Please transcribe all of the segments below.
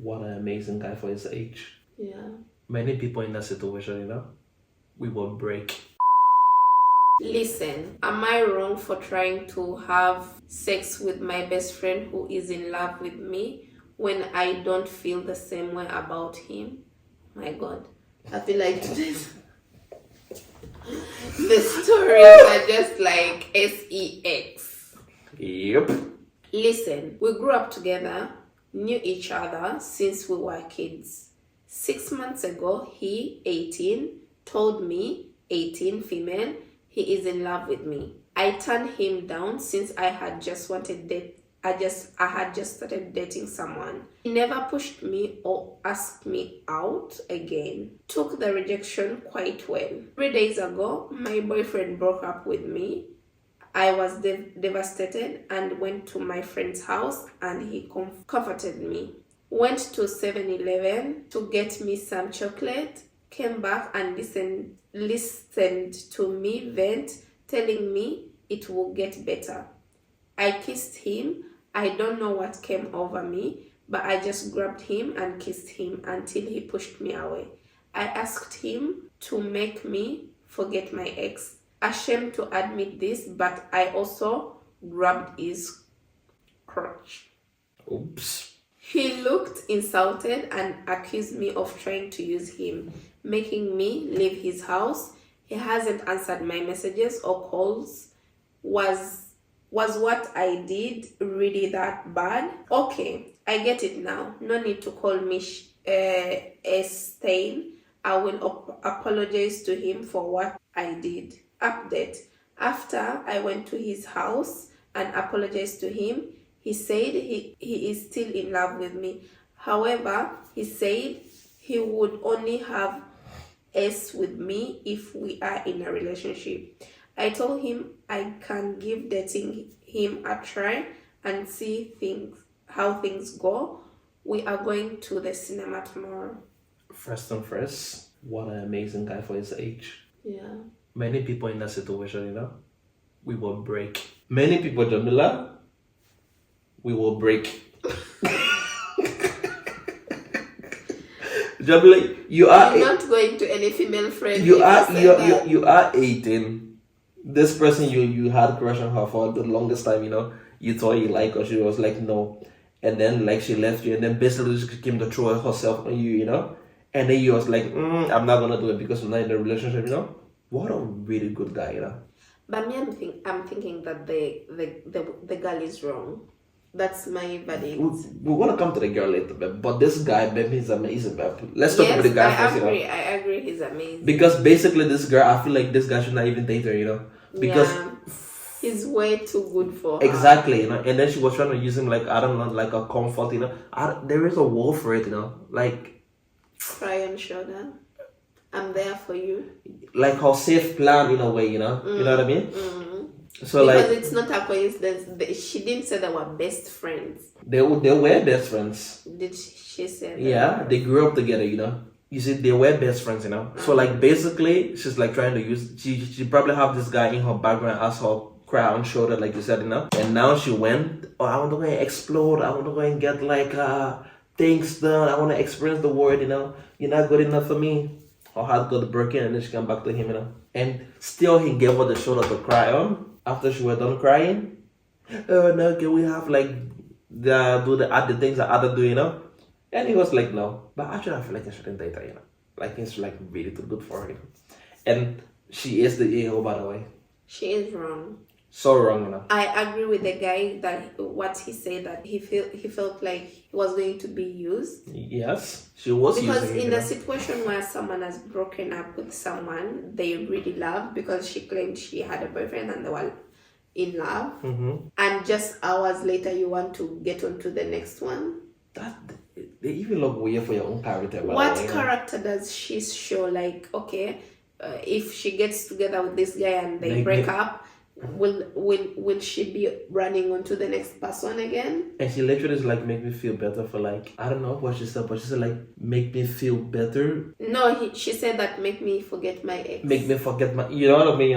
What an amazing guy for his age. Yeah. Many people in that situation, we will break. Listen, am I wrong for trying to have sex with my best friend who is in love with me when I don't feel the same way about him? My God, I feel like today's the stories are just like sex. Yep. Listen, we grew up together, knew each other since we were kids. 6 months ago, he, 18, told me, 18, female, he is in love with me. I turned him down since I had just started dating someone. He never pushed me or asked me out again. Took the rejection quite well. 3 days ago, my boyfriend broke up with me. I was devastated and went to my friend's house and he comforted me. Went to 7-Eleven to get me some chocolate. Came back and listened to me vent, telling me it will get better. I kissed him. I don't know what came over me, but I just grabbed him and kissed him until he pushed me away. I asked him to make me forget my ex. Ashamed to admit this, but I also grabbed his crotch. Oops. He looked insulted and accused me of trying to use him, making me leave his house. He hasn't answered my messages or calls. Was what I did really that bad? Okay, I get it now. No need to call me a stain. I will apologize to him for what I did. Update. After I went to his house and apologized to him, he said he is still in love with me. However, he said he would only have sex with me if we are in a relationship. I told him I can give dating him a try and see how things go. We are going to the cinema tomorrow. First and first, what an amazing guy for his age. Yeah. Many people in that situation, we will break. Many people, Jamila, we will break. Jamila, You're not going to any female friend. You are 18. This person you had crush on her for the longest time, you thought you like her, she was like no, and then like she left you, and then basically just came to throw herself on you, and then you was like, I'm not gonna do it because I'm not in a relationship, What a really good guy, But me, I'm thinking that the girl is wrong. That's my verdict. We're gonna come to the girl later, but this guy, baby, he's amazing. Let's talk about the guy first. I agree, he's amazing. Because basically, this girl, I feel like this guy should not even date her, Because he's way too good for her. Exactly, And then she was trying to use him like, I don't know, like a comfort, there is a word for it, like cry on shoulder. I'm there for you. Like her safe plan in a way, You know what I mean? Mm-hmm. So because it's not a coincidence. She didn't say they were best friends. They were best friends. Did she say that? Yeah, they grew up together, You see, they were best friends, So like basically, she's like trying to use. She probably have this guy in her background as her cry on shoulder, like you said, And now she went. Oh, I want to go and explode. I want to go and get like things done. I want to experience the world, You're not good enough for me. Her heart got broken, and then she came back to him, And still, he gave her the shoulder to cry on. After she was done crying, oh no, can we have like do the other things that other do, And he was like, no. But actually, I feel like I shouldn't date her, Like it's like really too good for her, And she is the a-hole, by the way. She is wrong. So wrong, I agree with the guy that what he said, that he felt like he was going to be used. Yes, she was because using in a situation where someone has broken up with someone they really love, because she claimed she had a boyfriend and they were in love, and just hours later you want to get on to the next one. They even look weird for your own character. What character does she show? Like, okay, if she gets together with this guy and they break up, will she be running on to the next person again? And she literally is like, make me feel better for like, I don't know what she said, but she said like, make me feel better. No, she said that make me forget my ex. Make me forget my, you know what I mean,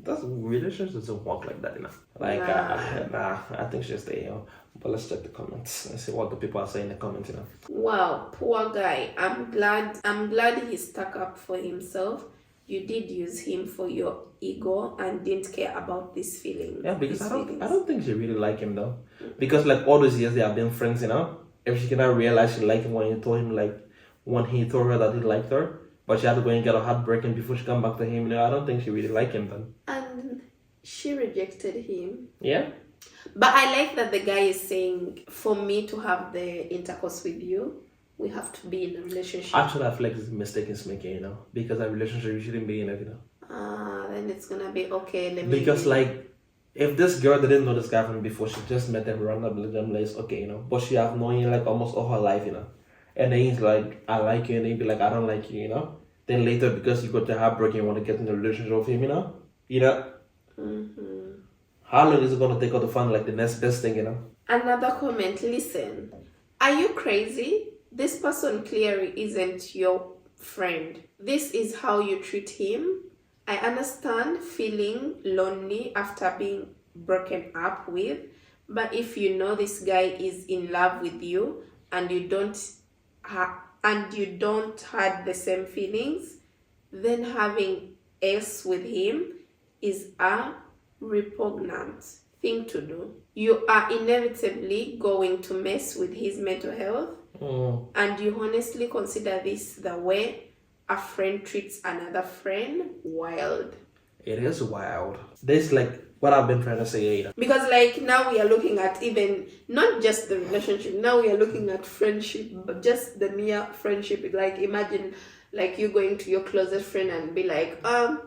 That relationship doesn't work like that, Like, I think she's there, But let's check the comments and see what the people are saying in the comments, Wow, poor guy. I'm glad he stuck up for himself. You did use him for your ego and didn't care about this feeling. Yeah, because I don't think she really like him though. Because like all those years they have been friends, If she cannot realize she liked him when he told her that he liked her, but she had to go and get a heartbreaking before she come back to him, I don't think she really liked him then. And she rejected him. Yeah. But I like that the guy is saying, for me to have the intercourse with you, we have to be in a relationship. Actually, I feel like it's a mistake he's making, because a relationship you shouldn't be in it, Then it's gonna be okay. Because like, if this girl didn't know this guy from before, she just met him randomly, it's okay, But she have known him like almost all her life, And then he's like, I like you, and he'd be like, I don't like you, Then later, because you got the heartbreak, you want to get in a relationship with him, Mm-hmm. How long is it gonna take her to find like the next best thing, Another comment. Listen, are you crazy? This person clearly isn't your friend. This is how you treat him. I understand feeling lonely after being broken up with, but if you know this guy is in love with you and you don't had the same feelings, then having sex with him is a repugnant thing to do. You are inevitably going to mess with his mental health. And you honestly consider this the way a friend treats another friend? Wild. It is wild. This like what I've been trying to say, Because like now we are looking at even not just the relationship, now we are looking at friendship, but just the mere friendship. Like imagine like you going to your closest friend and be like, I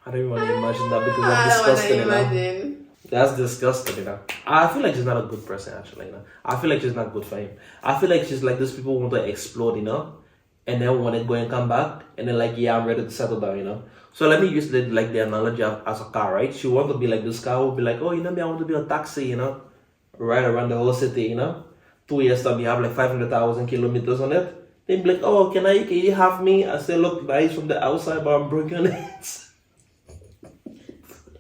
don't even want to imagine that because that's disgusting. That's disgusting, I feel like she's not a good person, actually, I feel like she's not good for him. I feel like she's like those people who want to explode, and then want to go and come back, and then like, yeah, I'm ready to settle down, So let me use the analogy as a car, right? She wants to be like this car will be like, oh, me, I want to be a taxi, right around the whole city, 2 years time, you have like 500,000 kilometers on it. They'd be like, oh, can you have me? I still look nice from the outside, but I'm broken it.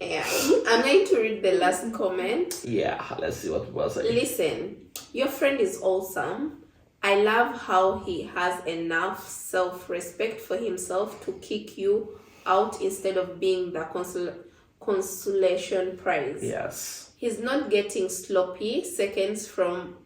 Yeah, I'm going to read the last comment. Yeah, let's see what people are saying. Listen, your friend is awesome. I love how he has enough self-respect for himself to kick you out instead of being the consolation prize. Yes. He's not getting sloppy seconds from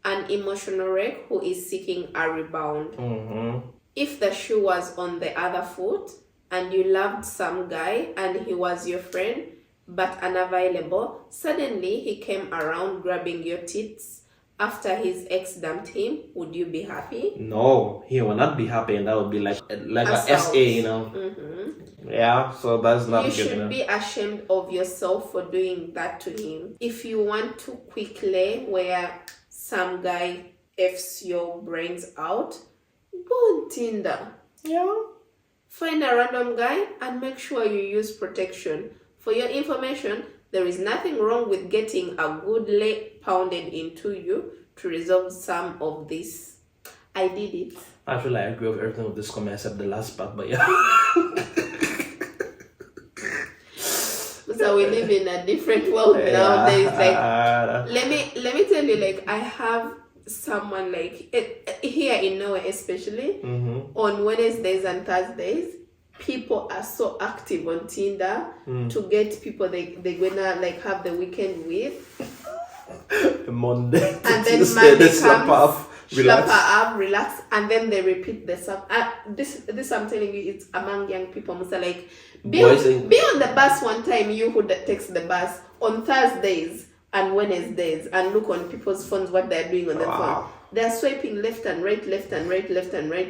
an emotional wreck who is seeking a rebound. Mm-hmm. If the shoe was on the other foot, and you loved some guy and he was your friend but unavailable, suddenly he came around grabbing your tits after his ex dumped him, would you be happy? No, he will not be happy, and that would be like a SA, Mm-hmm. Yeah, so that's not you good. You should be ashamed of yourself for doing that to him. If you want to quickly where some guy F's your brains out, go on Tinder. Yeah. Find a random guy and make sure you use protection. For your information, there is nothing wrong with getting a good leg pounded into you to resolve some of this. I did it. Actually, I agree with everything with this comment except the last part, but yeah. So we live in a different world nowadays. Like, let me tell you, like, I have someone like here in Norway especially, on Wednesdays and Thursdays, people are so active on Tinder to get people they're gonna like have the weekend with. Monday and then Tuesday, Monday comes, slap her up, relax, and then they repeat the song. This I'm telling you, it's among young people. Musa, like be on the bus one time. You who takes the bus on Thursdays and Wednesdays, and look on people's phones what they're doing on their phone. They're swiping left and right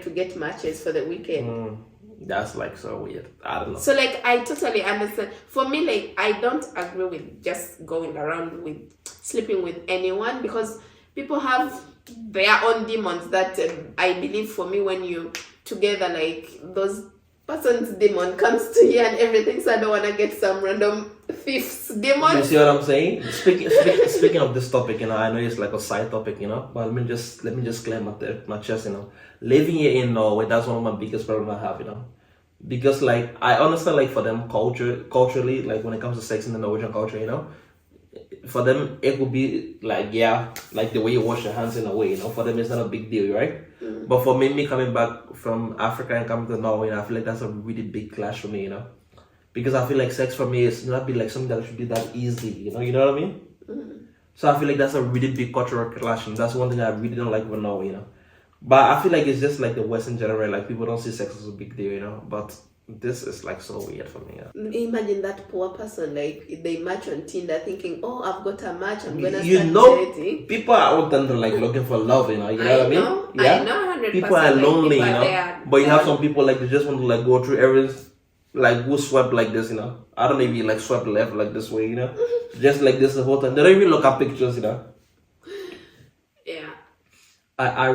to get matches for the weekend. That's like so weird. I don't know. So like I totally understand. For me, like I don't agree with just going around with sleeping with anyone, because people have their own demons that I believe for me when you together, like those person's demon comes to you and everything. So I don't want to get some random fifth You demon. see what I'm saying? Speaking of this topic, I know it's like a side topic, but let me just clear my chest, Living here in Norway, that's one of my biggest problems I have, because like I understand like for them culturally, like when it comes to sex in the Norwegian culture, for them it would be like like the way you wash your hands in a way, for them it's not a big deal, right? But for me coming back from Africa and coming to Norway, I feel like that's a really big clash for me, because I feel like sex for me is not be like something that should be that easy, you know what I mean? So I feel like that's a really big cultural clash, and that's one thing I really don't like about Norway, But I feel like it's just like the West in general, like people don't see sex as a big deal, But this is like so weird for me. Imagine that poor person, like they match on Tinder thinking, oh, I've got a match, I'm gonna You start dating. people are out there like looking for love, you know what I mean? I know 100%. People are lonely, people are there. But you have some people like they just want to like go through every like who swipe like this, I don't know if you like swipe left like this way, just like this the whole time. They don't even look at pictures, Yeah. I